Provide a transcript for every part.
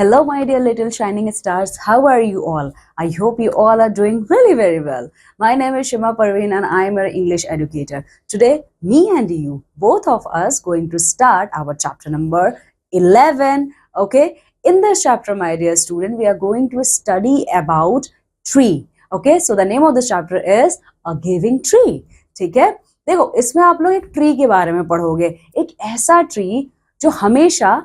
Hello, my dear little shining stars. How are you all? I hope you all are doing really very well. My name is Shima Parveen and I am your English educator. Today, me and you, both of us, going to start our chapter number 11. Okay, in this chapter, my dear student, we are going to study about tree. Okay, so the name of the chapter is A Giving Tree. ठीक है, देखो इसमें आप लोग एक tree के बारे में पढ़ोगे, एक ऐसा ट्री जो हमेशा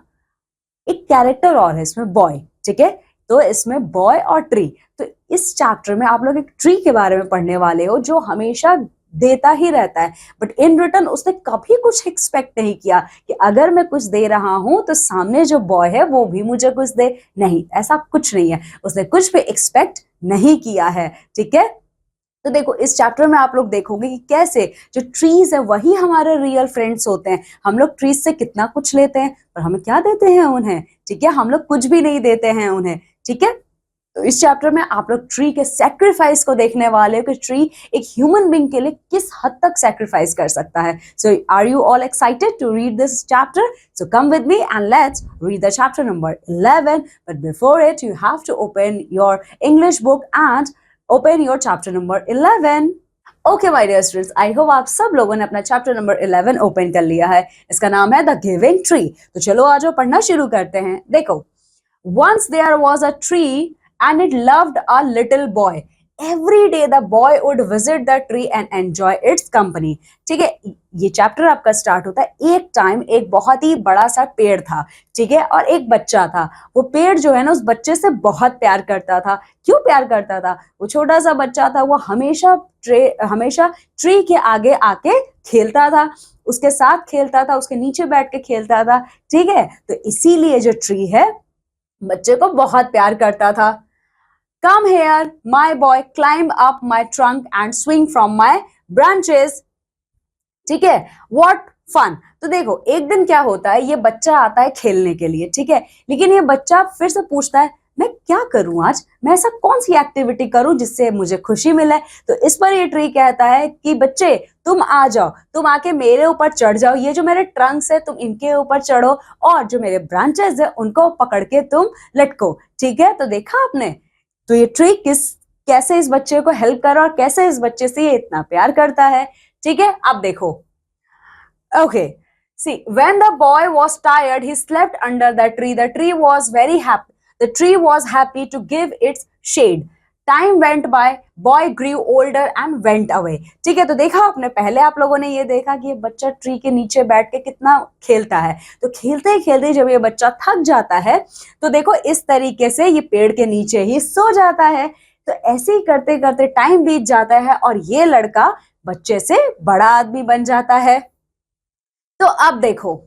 एक कैरेक्टर और है इसमें बॉय, ठीक है। तो इसमें बॉय और ट्री, तो इस चैप्टर में आप लोग एक ट्री के बारे में पढ़ने वाले हो जो हमेशा देता ही रहता है, बट इन रिटर्न उसने कभी कुछ एक्सपेक्ट नहीं किया कि अगर मैं कुछ दे रहा हूं तो सामने जो बॉय है वो भी मुझे कुछ दे। नहीं, ऐसा कुछ नहीं है, उसने कुछ भी एक्सपेक्ट नहीं किया है, ठीक है। तो देखो इस चैप्टर में आप लोग देखोगे कि कैसे जो ट्रीज है वही हमारे रियल फ्रेंड्स होते हैं। हम लोग ट्रीज से कितना कुछ लेते हैं पर हमें क्या देते हैं उन्हें, ठीक है। हम लोग कुछ भी नहीं देते हैं उन्हें, ठीक है। तो इस चैप्टर में आप लोग ट्री के सैक्रिफाइस को देखने वाले हो कि ट्री एक ह्यूमन बीइंग के लिए किस हद तक सैक्रिफाइस कर सकता है। So are you all excited to read this chapter? So come with me and let's read the chapter number 11, but before it you have to open your English book and open your chapter number 11। Okay my dear students, I hope आप सब लोगों ने अपना chapter number 11 open कर लिया है। इसका नाम है द गिविंग ट्री। तो चलो आज वो पढ़ना शुरू करते हैं। देखो, once there was a tree and it loved a little boy. Every day the boy would visit the tree and enjoy its company. ठीक है, ये चैप्टर आपका स्टार्ट होता है। एक टाइम एक बहुत ही बड़ा सा पेड़ था, ठीक है, और एक बच्चा था। वो पेड़ जो है ना उस बच्चे से बहुत प्यार करता था। क्यों प्यार करता था? वो छोटा सा बच्चा था, वो हमेशा ट्री के आगे आके खेलता था, उसके साथ खेलता था, उसके नीचे बैठ के खेलता था, ठीक है। तो इसीलिए जो ट्री है बच्चे को बहुत प्यार करता था। Come here, my boy, climb up my trunk and swing from my branches. ठीक है, what fun। तो देखो एक दिन क्या होता है, ये बच्चा आता है खेलने के लिए, ठीक है, लेकिन ये बच्चा फिर से पूछता है मैं क्या करूं आज, मैं ऐसा कौन सी एक्टिविटी करूं जिससे मुझे खुशी मिले। तो इस पर ये ट्री कहता है कि बच्चे तुम आ जाओ, तुम आके मेरे ऊपर चढ़ जाओ, ये जो मेरे ट्रंक्स है तुम इनके ऊपर चढ़ो और जो मेरे ब्रांचेस है उनको पकड़ के तुम लटको, ठीक है। तो देखा आपने, तो ये ट्री कैसे इस बच्चे को हेल्प कर रहा है और कैसे इस बच्चे से ये इतना प्यार करता है, ठीक है। अब देखो, okay, see when the boy was tired he slept under the tree. The tree was very happy, the tree was happy to give its shade. Time went by, boy grew older and went away. ठीक है, तो देखा आपने, पहले आप लोगों ने ये देखा कि ये बच्चा ट्री के नीचे बैठ के कितना खेलता है। तो खेलते ही खेलते जब ये बच्चा थक जाता है तो देखो इस तरीके से ये पेड़ के नीचे ही सो जाता है। तो ऐसे ही करते करते टाइम बीत जाता है और ये लड़का बच्चे से बड़ा आदमी बन जाता है। तो अब देखो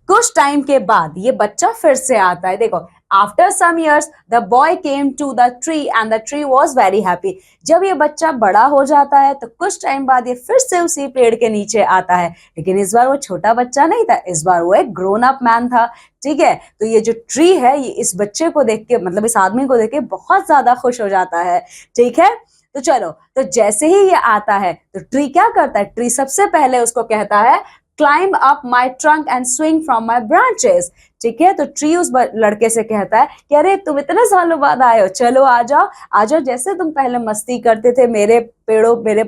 कुछ टाइम के बाद ये बच्चा फिर से आता है। देखो, after some years the boy came to the tree and the tree was very happy. जब ये बच्चा बड़ा हो जाता है तो कुछ टाइम बाद ये फिर से उसी पेड़ के नीचे आता है, लेकिन इस बार वो छोटा बच्चा नहीं था, इस बार वो एक ग्रोन अप मैन था, ठीक है। तो ये जो ट्री है ये इस बच्चे को देख के, मतलब इस आदमी को देख के बहुत ज्यादा खुश हो जाता है, ठीक है। तो चलो, तो जैसे ही ये आता है तो ट्री क्या करता है, ट्री सबसे पहले उसको कहता है climb up my trunk and swing from my branches. ठीक है, तो ट्री उस लड़के से कहता है कि अरे तुम इतने सालों बाद आए हो, चलो आ जाओ आ जाओ, जैसे तुम पहले मस्ती करते थे मेरे पेड़ों, मेरे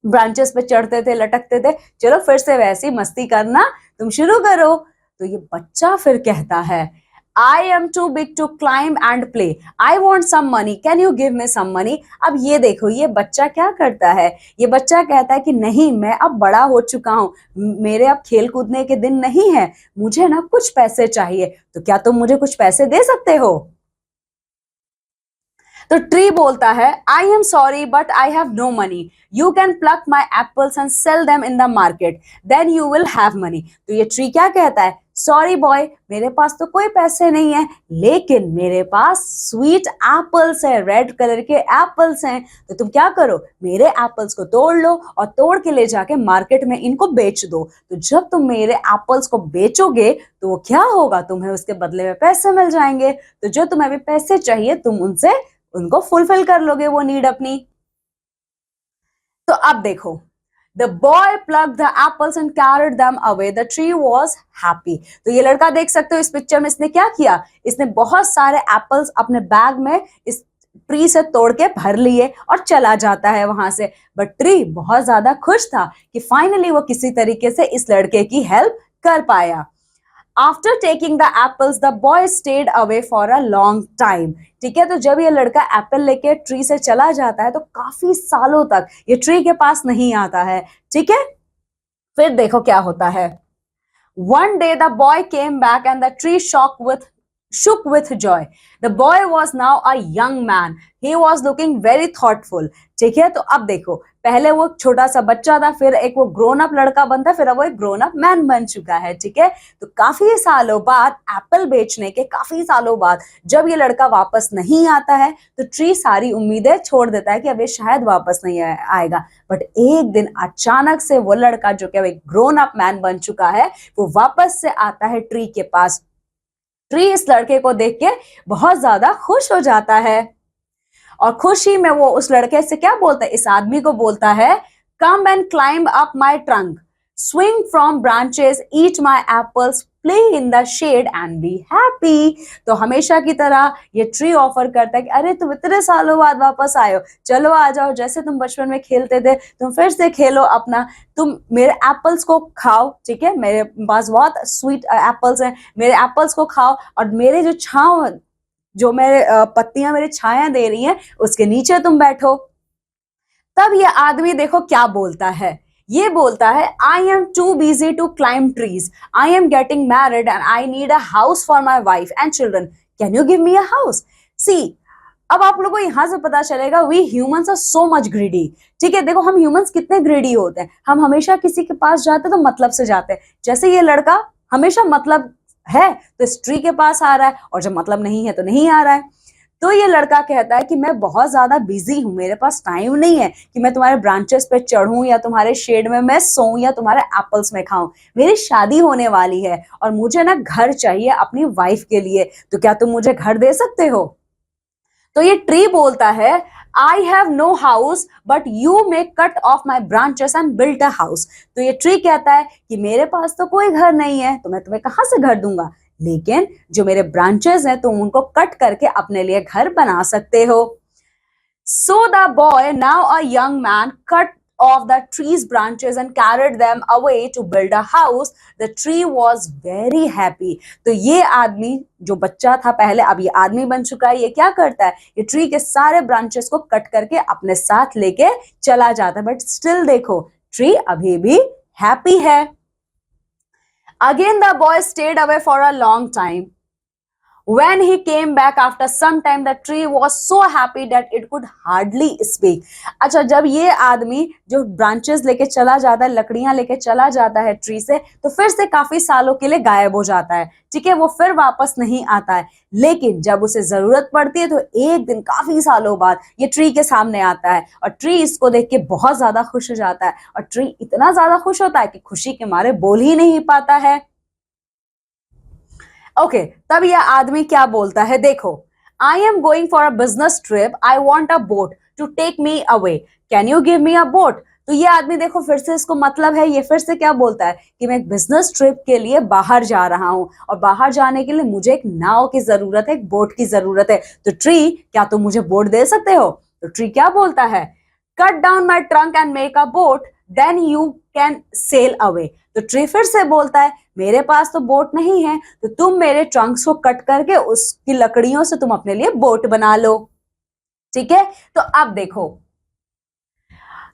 ब्रांचेस पे चढ़ते थे, लटकते थे, चलो फिर से वैसी मस्ती करना तुम शुरू करो। तो ये बच्चा फिर कहता है I am too big to climb and play. I want some money. Can you give me some money? अब ये देखो ये बच्चा क्या करता है, ये बच्चा कहता है कि नहीं, मैं अब बड़ा हो चुका हूँ, मेरे अब खेल कूदने के दिन नहीं है, मुझे ना कुछ पैसे चाहिए, तो क्या तुम मुझे कुछ पैसे दे सकते हो? तो ट्री बोलता है I am sorry but I have no money. You can pluck my apples and sell them in the market. Then you will have money. तो ये ट्री क्या कहता है, सॉरी बॉय, मेरे पास तो कोई पैसे नहीं है, लेकिन मेरे पास स्वीट एप्पल्स है, रेड कलर के एप्पल्स हैं, तो तुम क्या करो, मेरे एप्पल्स को तोड़ लो और तोड़ के ले जाके मार्केट में इनको बेच दो। तो जब तुम मेरे एप्पल्स को बेचोगे तो वो क्या होगा, तुम्हें उसके बदले में पैसे मिल जाएंगे, तो जो तुम्हें अभी पैसे चाहिए तुम उनसे उनको फुलफिल कर लोगे वो नीड अपनी। तो अब देखो, The boy plucked the apples and carried them away. The tree was happy. तो ये लड़का देख सकते हो इस पिक्चर में इसने क्या किया, इसने बहुत सारे एप्पल्स अपने बैग में इस ट्री से तोड़ के भर लिए और चला जाता है वहां से। बट ट्री बहुत ज्यादा खुश था कि फाइनली वो किसी तरीके से इस लड़के की हेल्प कर पाया। After taking the apples, the boy stayed away for a long time. ठीक है, तो जब ये लड़का एप्पल लेके ट्री से चला जाता है तो काफी सालों तक ये ट्री के पास नहीं आता है। ठीक है, फिर देखो क्या होता है। One day the boy came back and the tree shook with joy. The boy was now a young man. He was looking very thoughtful. ठीक है, तो अब देखो, पहले वो छोटा सा बच्चा था, फिर एक वो ग्रोन अप लड़का बनता, फिर अब वो एक ग्रोन अप मैन बन चुका है। ठीक है, तो काफी सालों बाद, एप्पल बेचने के काफी सालों बाद जब ये लड़का वापस नहीं आता है तो ट्री सारी उम्मीदें छोड़ देता है कि अब ये शायद वापस नहीं आएगा। बट एक दिन अचानक से वो लड़का जो कि एक ग्रोन अप मैन बन चुका है वो वापस से आता है ट्री के पास। ट्री इस लड़के को देख के बहुत ज्यादा खुश हो जाता है और खुशी में वो उस लड़के से क्या बोलता है, इस आदमी को बोलता है, come and climb up my trunk, swing from branches, eat my apples, play in the shade and be happy. तो हमेशा की तरह ये ट्री ऑफर करता है कि अरे तुम इतने सालों बाद वापस आए हो, चलो आ जाओ, जैसे तुम बचपन में खेलते थे तुम फिर से खेलो अपना, तुम मेरे एप्पल्स को खाओ। ठीक है, मेरे पास बहुत स्वीट एप्पल्स हैं, मेरे एप्पल्स को खाओ और मेरे जो छांव, जो मेरे पत्तियां मेरे छाया दे रही हैं उसके नीचे तुम बैठो। तब ये आदमी देखो क्या बोलता है, ये बोलता है, I am too busy to climb trees, I am getting married and I need a house for my wife and children, can you give me a house. See, अब आप लोगों को यहां से पता चलेगा we humans are so much greedy. ठीक है, देखो हम ह्यूमंस कितने ग्रीडी होते हैं, हम हमेशा किसी के पास जाते हैं तो मतलब से जाते हैं। जैसे ये लड़का हमेशा मतलब है तो इस ट्री के पास आ रहा है और जब मतलब नहीं है तो नहीं आ रहा है। तो ये लड़का कहता है कि मैं बहुत ज्यादा बिजी हूं, मेरे पास टाइम नहीं है कि मैं तुम्हारे ब्रांचेस पे चढ़ूं या तुम्हारे शेड में मैं सोऊं या तुम्हारे एप्पल्स में खाऊं, मेरी शादी होने वाली है और मुझे ना घर चाहिए अपनी वाइफ के लिए, तो क्या तुम मुझे घर दे सकते हो। तो ये ट्री बोलता है, I have no house but you may cut off my branches and build a house. तो ये ट्री कहता है कि मेरे पास तो कोई घर नहीं है तो मैं तुम्हें कहां से घर दूंगा, लेकिन जो मेरे ब्रांचेस हैं तुम उनको कट करके अपने लिए घर बना सकते हो। So the boy, now a young man, cut of the tree's branches and carried them away to build a house. The tree was very happy. तो ये आदमी जो बच्चा था पहले, अब ये आदमी बन चुका है, ये क्या करता है, ये ट्री के सारे ब्रांचेस को कट करके अपने साथ लेके चला जाता है। बट स्टिल देखो ट्री अभी भी हैप्पी है। Again the boy stayed away for a long time. When he came back after some time, the tree was so happy that it could hardly speak. अच्छा, जब ये आदमी जो ब्रांचेस लेके चला जाता है, लकड़ियां लेके चला जाता है ट्री से, तो फिर से काफी सालों के लिए गायब हो जाता है। ठीक है, वो फिर वापस नहीं आता है, लेकिन जब उसे जरूरत पड़ती है तो एक दिन काफी सालों बाद ये ट्री के सामने आता है और ट्री इसको देख के बहुत ज्यादा खुश हो जाता है और ट्री इतना ज्यादा खुश होता है कि खुशी के मारे बोल ही नहीं पाता है। ओके, तब यह आदमी क्या बोलता है, देखो, I am going for a business trip, I want a boat to take me away, can you give me a boat. तो ये आदमी देखो फिर से इसको मतलब है, ये फिर से क्या बोलता है कि मैं एक बिजनेस ट्रिप के लिए बाहर जा रहा हूं और बाहर जाने के लिए मुझे एक नाव की जरूरत है, एक बोट की जरूरत है। तो ट्री, क्या तुम मुझे बोट दे सकते हो। तो ट्री क्या बोलता है, cut down my trunk and make a boat, then you can sail away. तो ट्री फिर से बोलता है, मेरे पास तो बोट नहीं है तो तुम मेरे ट्रंक्स को कट करके उसकी लकड़ियों से तुम अपने लिए बोट बना लो। ठीक है, तो अब देखो,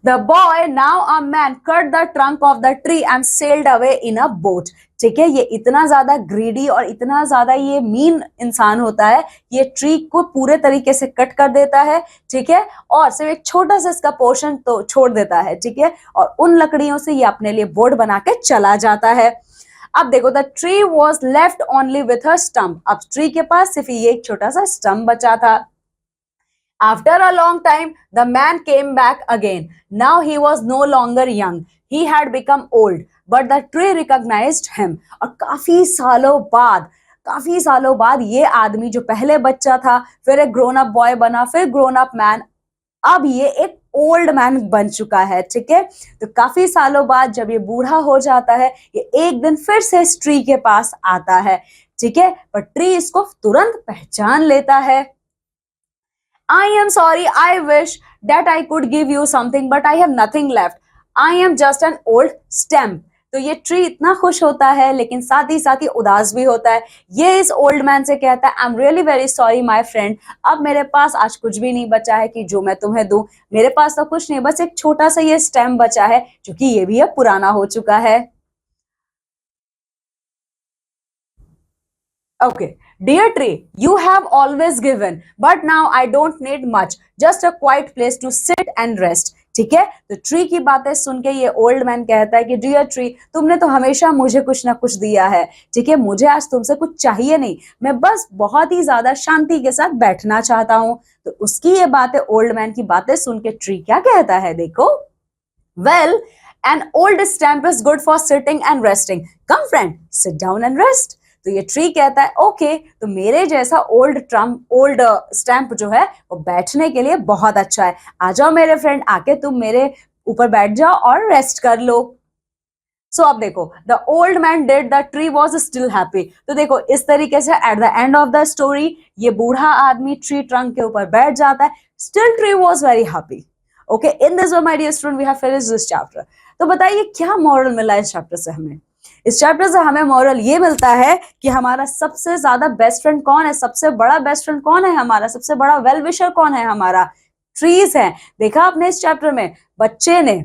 The boy, now a man, cut the trunk of the tree and sailed away in a boat. ठीक है, ये इतना ज्यादा ग्रीडी और इतना ज्यादा ये मीन इंसान होता है, ये ट्री को पूरे तरीके से कट कर देता है। ठीक है, और सिर्फ एक छोटा सा इसका पोर्शन तो छोड़ देता है। ठीक है, और उन लकड़ियों से ये अपने लिए बोट बना के चला जाता है। अब देखो, the tree was left only with a stump. अब ट्री के पास सिर्फ ये एक छोटा सा स्टम्प बचा था। After a long time, the man came back again. Now he was no longer young. He had become old, but the tree recognized him. और काफी सालों बाद ये आदमी जो पहले बच्चा था, फिर एक ग्रोन अप बॉय बना, फिर ग्रोन अप मैन, अब ये एक ओल्ड मैन बन चुका है, ठीक है। तो काफी सालों बाद जब ये बूढ़ा हो जाता है, ये एक दिन फिर से इस ट्री के पास आता है, ठीक है। पर ट्री इसको तुरंत पहचान लेता है। I am sorry, I wish that I could give you something, but I have nothing left. I am just an old stamp. तो ये ट्री इतना खुश होता है, लेकिन साथ ही उदास भी होता है। ये इस ओल्ड मैन से कहता है, I am really very sorry my friend, अब मेरे पास आज कुछ भी नहीं बचा है कि जो मैं तुम्हें दूं। मेरे पास तो कुछ नहीं, बस एक छोटा सा ये स्टैम्प बचा है, जो कि ये भी अब पुराना हो चुका है। Okay. Dear tree, you have always given, but now I don't need much. Just a quiet place to sit and rest. ठीक है। तो ट्री की बातें सुन के ये ओल्ड मैन कहता है कि डियर ट्री, तुमने तो हमेशा मुझे कुछ ना कुछ दिया है, ठीक है। मुझे आज तुमसे कुछ चाहिए नहीं, मैं बस बहुत ही ज्यादा शांति के साथ बैठना चाहता हूं। तो उसकी ये बातें, ओल्ड मैन की बातें सुन के ट्री क्या कहता है, देखो। Well, an old stamp is good for sitting and resting. Come friend, sit down and rest. तो ये ट्री कहता है ओके, तो मेरे जैसा ओल्ड स्टैम्प जो है वो बैठने के लिए बहुत अच्छा है। आ जाओ मेरे फ्रेंड, आके तुम मेरे ऊपर बैठ जाओ और रेस्ट कर लो। सो अब देखो, the old man did, the tree was still happy. तो देखो इस तरीके से at the end of the story ये बूढ़ा आदमी ट्री ट्रंक के ऊपर बैठ जाता है। Still tree was very happy. Okay, in this way my dear student we have finished this chapter. तो बताइए क्या मॉरल मिला इस चैप्टर से हमें। इस चैप्टर से हमें मॉरल ये मिलता है कि हमारा सबसे ज्यादा बेस्ट फ्रेंड कौन है, सबसे बड़ा बेस्ट फ्रेंड कौन है हमारा, सबसे बड़ा वेल विशर कौन है हमारा, ट्रीज है। देखा आपने इस चैप्टर में बच्चे ने,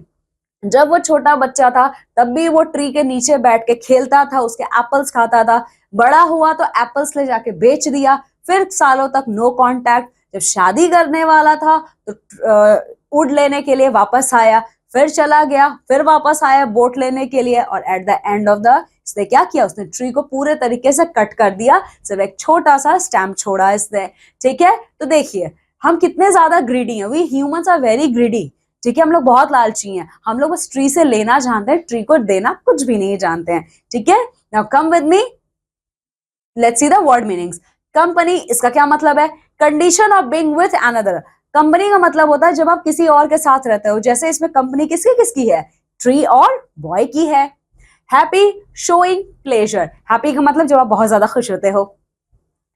जब वो छोटा बच्चा था तब भी वो ट्री के नीचे बैठ के खेलता था, उसके एप्पल्स खाता था। बड़ा हुआ तो एप्पल्स ले जाके बेच दिया, फिर सालों तक नो कांटेक्ट। जब शादी करने वाला था तो वुड लेने के लिए वापस आया, फिर चला गया, फिर वापस आया बोट लेने के लिए, और at the end of the इसने क्या किया, उसने ट्री को पूरे तरीके से कट कर दिया, सिर्फ एक छोटा सा स्टैम्प छोड़ा इसने, ठीक है। तो देखिए हम कितने ज्यादा ग्रीडी हैं, we humans are very greedy, ठीक है। हम लोग बहुत लालची हैं, हम लोग उस ट्री से लेना जानते हैं, ट्री को देना कुछ भी नहीं जानते हैं, ठीक है। Now come with me, let's see the word meanings. Company, इसका क्या मतलब है, condition of being with another. Company का मतलब होता है जब आप किसी और के साथ रहते हो, जैसे इसमें कंपनी किसकी किसकी है, ट्री और बॉय की है। हैप्पी, शोइंग प्लेजर, हैप्पी का मतलब जब आप बहुत ज्यादा खुश होते हो।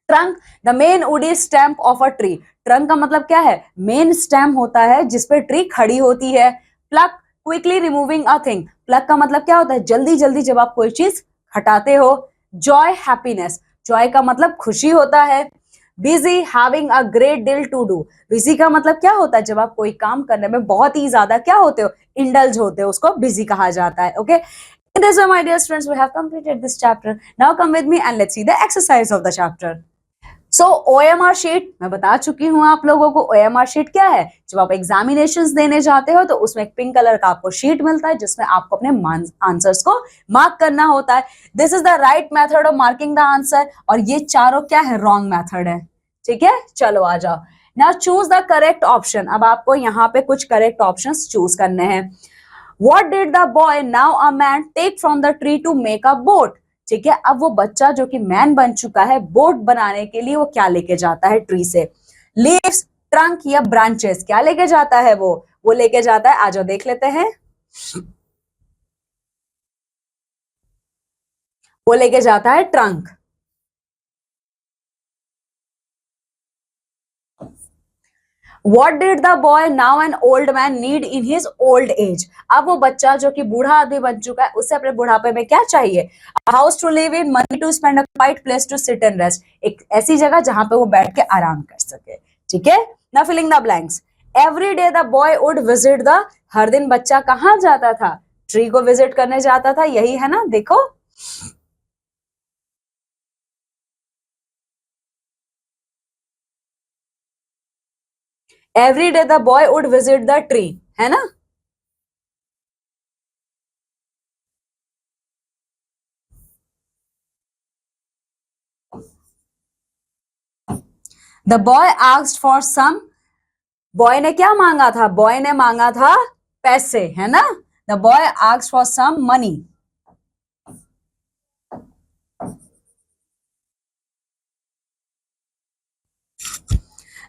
Trunk, the main woody stamp of a tree, trunk का मतलब क्या है, मेन स्टैम्प होता है जिसपे ट्री खड़ी होती है। Pluck, quickly removing a thing, pluck का मतलब क्या होता है, जल्दी जल्दी जब आप कोई चीज हटाते हो। जॉय, हैप्पीनेस, जॉय का मतलब खुशी होता है। Busy, having a great deal to do, busy का मतलब क्या होता है, जब आप कोई काम करने में बहुत ही ज्यादा क्या होते हो, इंडल्ज होते हो, उसको बिजी कहा जाता है। Okay, in this way my dear students we have completed this chapter. Now come with me and let's see the exercise of the chapter. So OMR sheet मैं बता चुकी हूं आप लोगों को। OMR शीट क्या है, जब आप एग्जामिनेशंस देने जाते हो तो उसमें एक पिंक कलर का आपको शीट मिलता है जिसमें आपको अपने आंसर्स को मार्क करना होता है। This is the right method of marking the answer, और ये चारों क्या है, रॉन्ग मेथड है, ठीक है। चलो आ जाओ, now choose the correct option. अब आपको यहाँ पे कुछ करेक्ट ऑप्शंस चूज करने हैं। What did the boy, now a man, take from the tree to make a boat? ठीक है, अब वो बच्चा जो कि मैन बन चुका है, बोट बनाने के लिए वो क्या लेके जाता है ट्री से, लीव्स, ट्रंक या ब्रांचेस, क्या लेके जाता है वो लेके जाता है, आ जाओ देख लेते हैं। वो लेके जाता है trunk. What did the boy, now an old man, need in his old age? अब वो बच्चा जो कि बूढ़ा आदमी बन चुका है, उसे अपने बुढ़ापे में क्या चाहिए, house to live in, money to spend, a quiet place to sit and rest, एक ऐसी जगह जहां पे वो बैठ के आराम कर सके, ठीक है। ना filling the blanks. Every day the boy would visit the, हर दिन बच्चा कहाँ जाता था, ट्री को विजिट करने जाता था, यही है ना, देखो। Every day the boy would visit the tree, है ना। The boy asked for some, boy ने क्या मांगा था, बॉय ने मांगा था पैसे, है ना। The boy asked for some money.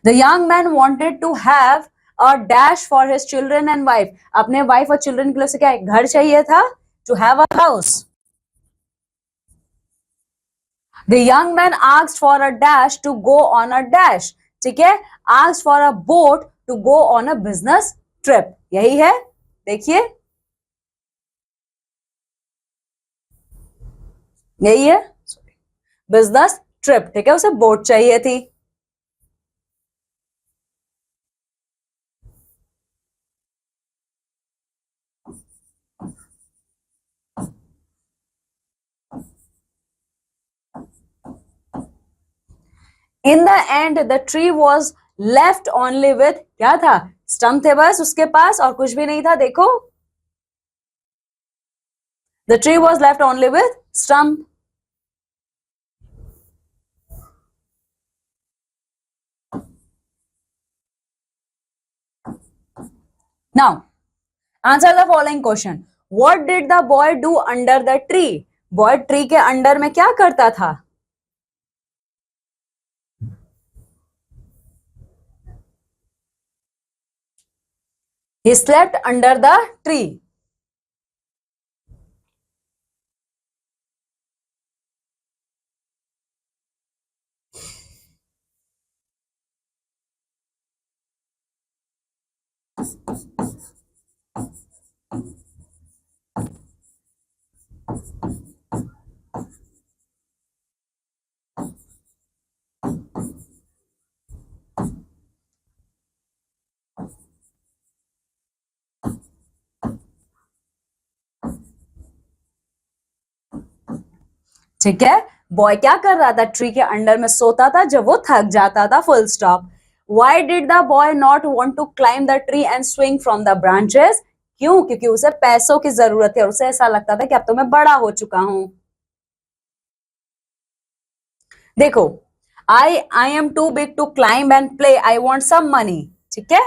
The young man wanted to have a dash for his children and wife. अपने wife और children के लिए उसे क्या है? घर चाहिए था, to have a house. The young man asked for a dash to go on a dash. ठीक है, asked for a boat to go on a business trip. यही है, देखिए यही है, बिजनेस ट्रिप. ठीक है, उसे बोट चाहिए थी. In the end the tree was left only with, क्या था? स्टम्प थे बस उसके पास, और कुछ भी नहीं था. देखो, the tree was left only with stump. Now answer the following question. What did the boy do under the tree? Boy tree के अंडर में क्या करता था? He slept under the tree. ठीक है, बॉय क्या कर रहा था? ट्री के अंडर में सोता था जब वो थक जाता था. Full stop. Why did the boy not want to climb the tree and swing from the branches? क्यों? क्योंकि उसे पैसों की जरूरत है और उसे ऐसा लगता था कि अब तो मैं बड़ा हो चुका हूं. देखो, I am too big to climb and play, I want some money. ठीक है,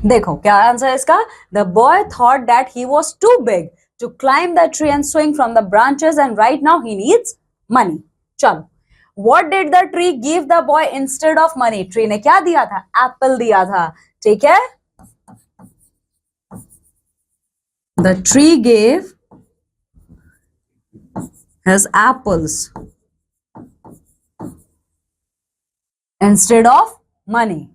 देखो क्या आंसर है इसका. The boy thought that he was too big to climb the tree and swing from the branches and right now he needs money. चलो, what did the tree give the boy instead of money? Tree ने क्या दिया था? Apple दिया था. ठीक है, the tree gave his apples instead of money.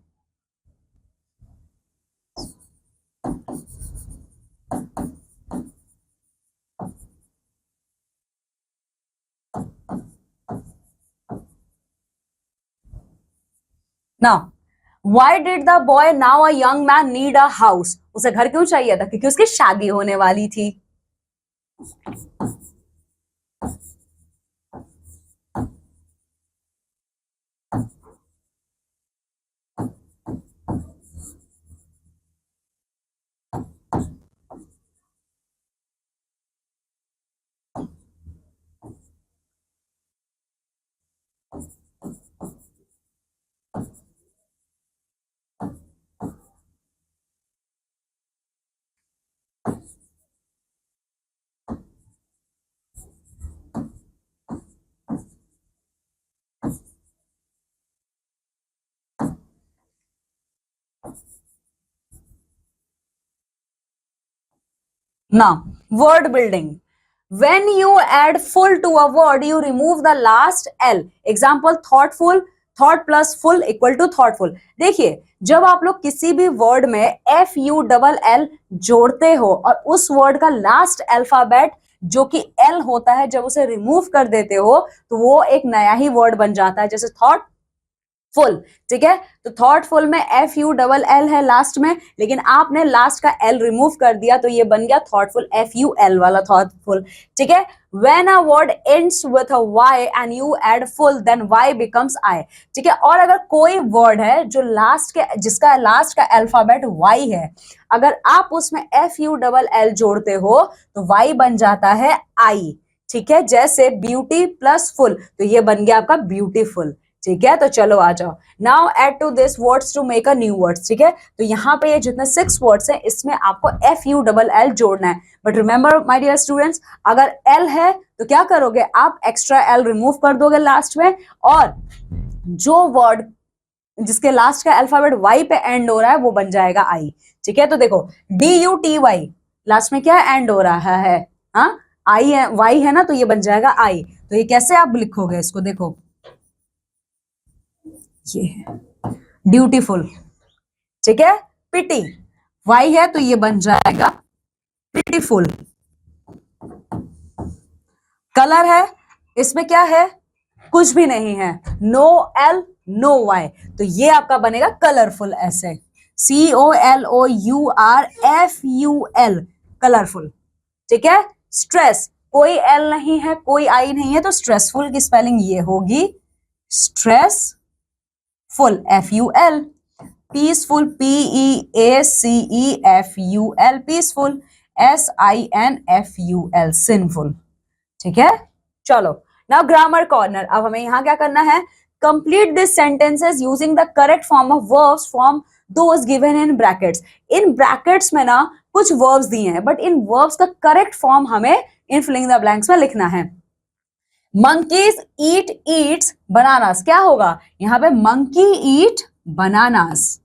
Now, why did the boy, now a young man, need a house? उसे घर क्यों चाहिए था? क्योंकि उसकी शादी होने वाली थी. Now, word building. When you add full to a word, you remove the last L. Example, thoughtful. Thought plus full equal to thoughtful. देखिए जब आप लोग किसी भी वर्ड में FULL जोड़ते हो और उस वर्ड का लास्ट अल्फाबेट जो कि L होता है, जब उसे रिमूव कर देते हो तो वो एक नया ही वर्ड बन जाता है, जैसे थॉट फुल। ठीक है, तो थॉटफुल में FULL है लास्ट में, लेकिन आपने लास्ट का L रिमूव कर दिया तो ये बन गया थॉटफुल, FUL वाला थॉटफुल। ठीक है, when a word ends with a Y and you add full then Y becomes I। ठीक है, और अगर कोई वर्ड है जो लास्ट के, जिसका लास्ट का अल्फाबेट Y है, अगर आप उसमें FULL जोड़ते हो तो Y बन जाता है I। ठीक है, जैसे ब्यूटी प्लस फुल, तो ये बन गया आपका ब्यूटीफुल। ठीक है, तो चलो आ जाओ, now add to this words to make a new words. ठीक है, तो यहाँ पे ये जितने 6 वर्ड्स हैं इसमें आपको FULL जोड़ना है। But remember my dear students, अगर L है तो क्या करोगे आप, एक्स्ट्रा L रिमूव कर दोगे लास्ट में, और जो वर्ड जिसके लास्ट का अल्फाबेट Y पे एंड हो रहा है वो बन जाएगा I। ठीक है, तो देखो DUTY लास्ट में क्या एंड हो रहा है, हाँ I है, Y है ना, तो ये बन जाएगा I। तो ये कैसे आप लिखोगे इसको, देखो ये है ड्यूटीफुल। ठीक है, पिटी Y है तो ये बन जाएगा पिटीफुल। कलर है, इसमें क्या है, कुछ भी नहीं है, नो L नो Y, तो ये आपका बनेगा कलरफुल, ऐसे COLOURFUL कलरफुल। ठीक है, स्ट्रेस, कोई L नहीं है कोई I नहीं है, तो स्ट्रेसफुल की स्पेलिंग ये होगी stress full, FUL। Peaceful, PEACEFUL peaceful, SINFUL sinful. ठीक है, चलो नाउ ग्रामर कॉर्नर। अब हमें यहां क्या करना है, complete this sentences using the correct form of verbs from those given in brackets. In brackets में ना कुछ वर्ब्स दिए हैं, बट इन वर्ब्स का करेक्ट फॉर्म हमें इन फिलिंग द ब्लैंक्स में लिखना है। मंकीज ईट ईट्स बनानास, क्या होगा यहाँ पे, monkey eat bananas.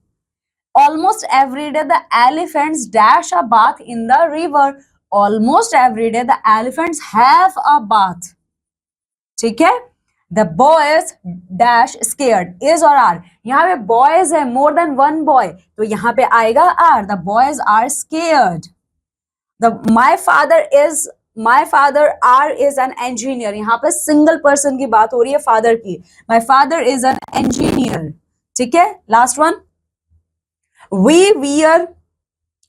Almost every day the elephants dash a bath in the river. Almost every day the elephants have a bath. ठीक है, the boys dash scared, is और are, यहाँ पे boys है more than one boy, तो यहाँ पे आएगा are, the boys are scared। my father are is an engineer, यहाँ पे सिंगल पर्सन की बात हो रही है फादर की, my father is an engineer। ठीक है, last one, we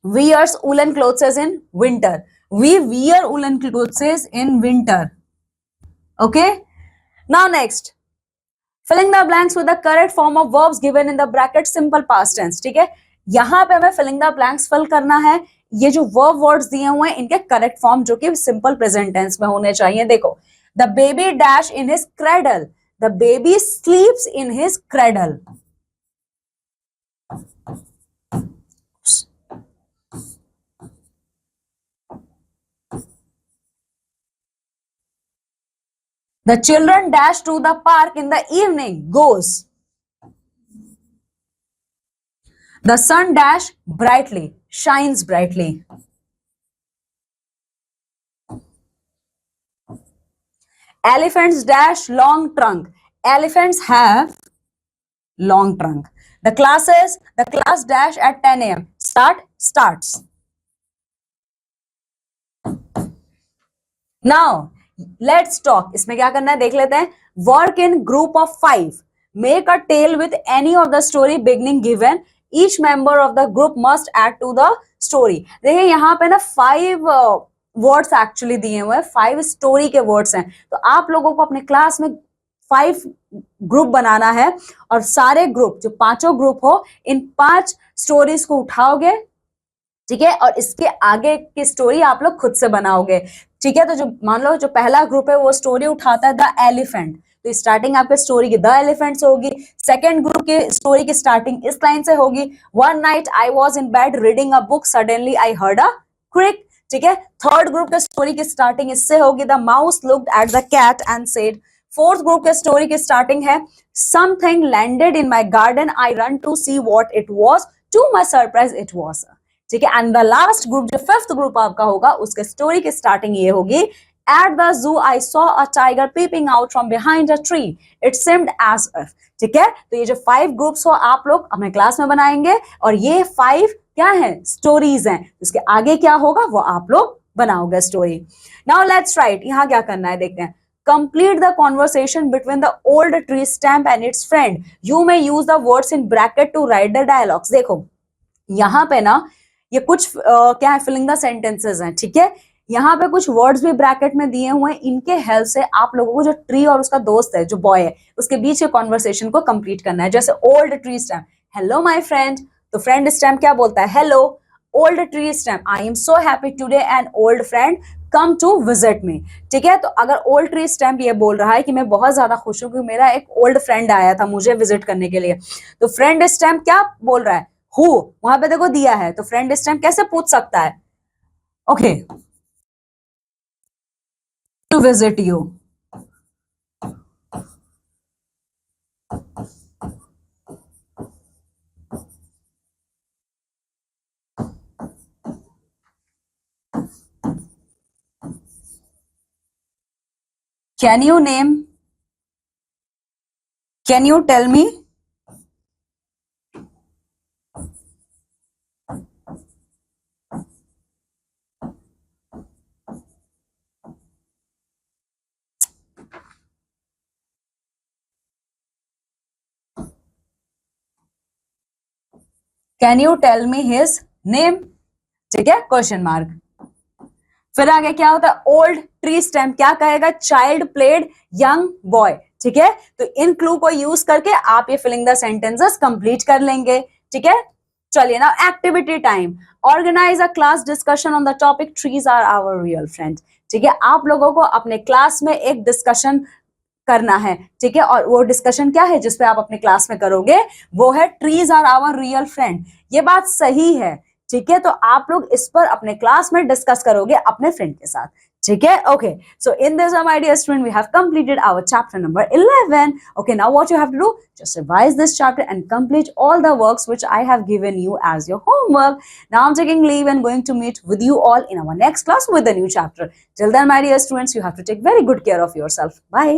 wears woolen clothes in winter, we wear woolen clothes in winter। okay, now next filling the blanks with the correct form of verbs given in the bracket simple past tense। ठीक है, यहां पे हमें filling the blanks fill करना है, ये जो verb words दिए हुए हैं इनके करेक्ट फॉर्म जो कि सिंपल प्रेजेंट टेंस में होने चाहिए। देखो, the baby dash in his cradle, the baby sleeps in his cradle। The children dash to the park in the evening, goes। The sun dash brightly, shines brightly। Elephants dash long trunk, elephants have long trunk। the class dash at 10 a.m, starts। Now let's talk, इसमें क्या करना है देख लेते हैं। Work in group of 5, make a tale with any of the story beginning given, each member of the group must add to the story. देखिए यहाँ पे ना 5 वर्ड्स एक्चुअली दिए हुए हैं, 5 स्टोरी के वर्ड्स हैं, तो आप लोगों को अपने क्लास में 5 ग्रुप बनाना है, और सारे ग्रुप जो 5 ग्रुप हो इन 5 स्टोरीज को उठाओगे। ठीक है, और इसके आगे की स्टोरी आप लोग खुद से बनाओगे। ठीक है, तो जो मान लो जो पहला ग्रुप है वो स्टोरी उठाता है द एलिफेंट, तो स्टार्टिंग आपके स्टोरी की द एलिफेंट से होगी। सेकंड ग्रुप की स्टोरी की स्टार्टिंग इस लाइन से होगी, one night I was in bed reading a book suddenly I heard a creak. ठीक है, थर्ड ग्रुप के स्टोरी की स्टार्टिंग इससे होगी, the mouse looked at the cat and said. Fourth group के स्टोरी की स्टार्टिंग है, something landed in my garden I run to see what it was, to my surprise it was. ठीक है, and the last group जो fifth group आपका होगा उसके story की स्टार्टिंग ये होगी, At the zoo, I saw a tiger peeping out from behind a tree. It seemed as if. ठीक है, तो ये जो 5 ग्रुप्स हो आप लोग अपने क्लास में बनाएंगे और ये 5 क्या है, स्टोरीज हैं. उसके आगे क्या होगा वो आप लोग बनाओगे स्टोरी. Now let's write. यहाँ क्या करना है देखते हैं. Complete the conversation between the old tree stump and its friend. You may use the words in bracket to write the dialogues. देखो यहाँ पे ना ये कुछ क्या है, फिलिंग द सेंटेंसेस हैं. ठीक है, यहाँ पे कुछ वर्ड्स भी ब्रैकेट में दिए हुए हैं. इनके हेल्प से आप लोगों को जो ट्री और उसका दोस्त है, जो बॉय है, उसके बीच के कॉन्वर्सेशन को कंप्लीट करना है. जैसे old tree stump, hello my friend, तो फ्रेंड स्टैम्प क्या बोलता है, hello. Old tree stump, I am so happy today an old friend come to visit me. ठीक है, तो अगर ओल्ड ट्री स्टैम्प ये बोल रहा है कि मैं बहुत ज्यादा खुश हूं कि मेरा एक ओल्ड फ्रेंड आया था मुझे विजिट करने के लिए, तो फ्रेंड स्टैम्प क्या बोल रहा है, हु. वहां पे देखो दिया है, तो फ्रेंड स्टैम्प कैसे पूछ सकता है, okay, to visit you. Can you name? Can you tell me? Can you tell me his name? ठीक है, क्वेश्चन मार्क. फिर आगे क्या होता है, ओल्ड ट्री स्टैम्प क्या कहेगा, चाइल्ड प्लेड यंग बॉय. ठीक है, तो इन क्लू को यूज करके आप ये फिलिंग द सेंटेंसेस कंप्लीट कर लेंगे. ठीक है, चलिए ना activity time. Organize a class discussion on the topic trees are our real friend. ठीक है, आप लोगों को अपने क्लास में एक डिस्कशन करना है. ठीक है, और वो डिस्कशन क्या है जिसपे आप अपने क्लास में करोगे, वो है trees are our real friend. ये बात सही है. ठीक है, तो आप लोग इस पर अपने क्लास में डिस्कस करोगे अपने फ्रेंड के साथ. ठीक है, okay. So in this my dear student, we have completed our chapter number 11. Okay, now what you have to do, just revise this chapter and complete all the works which I have given you as your homework. Now I'm taking leave and going to meet with you all in our next class with a new chapter. Till then, my dear students, you have to take very good care of yourself. Bye.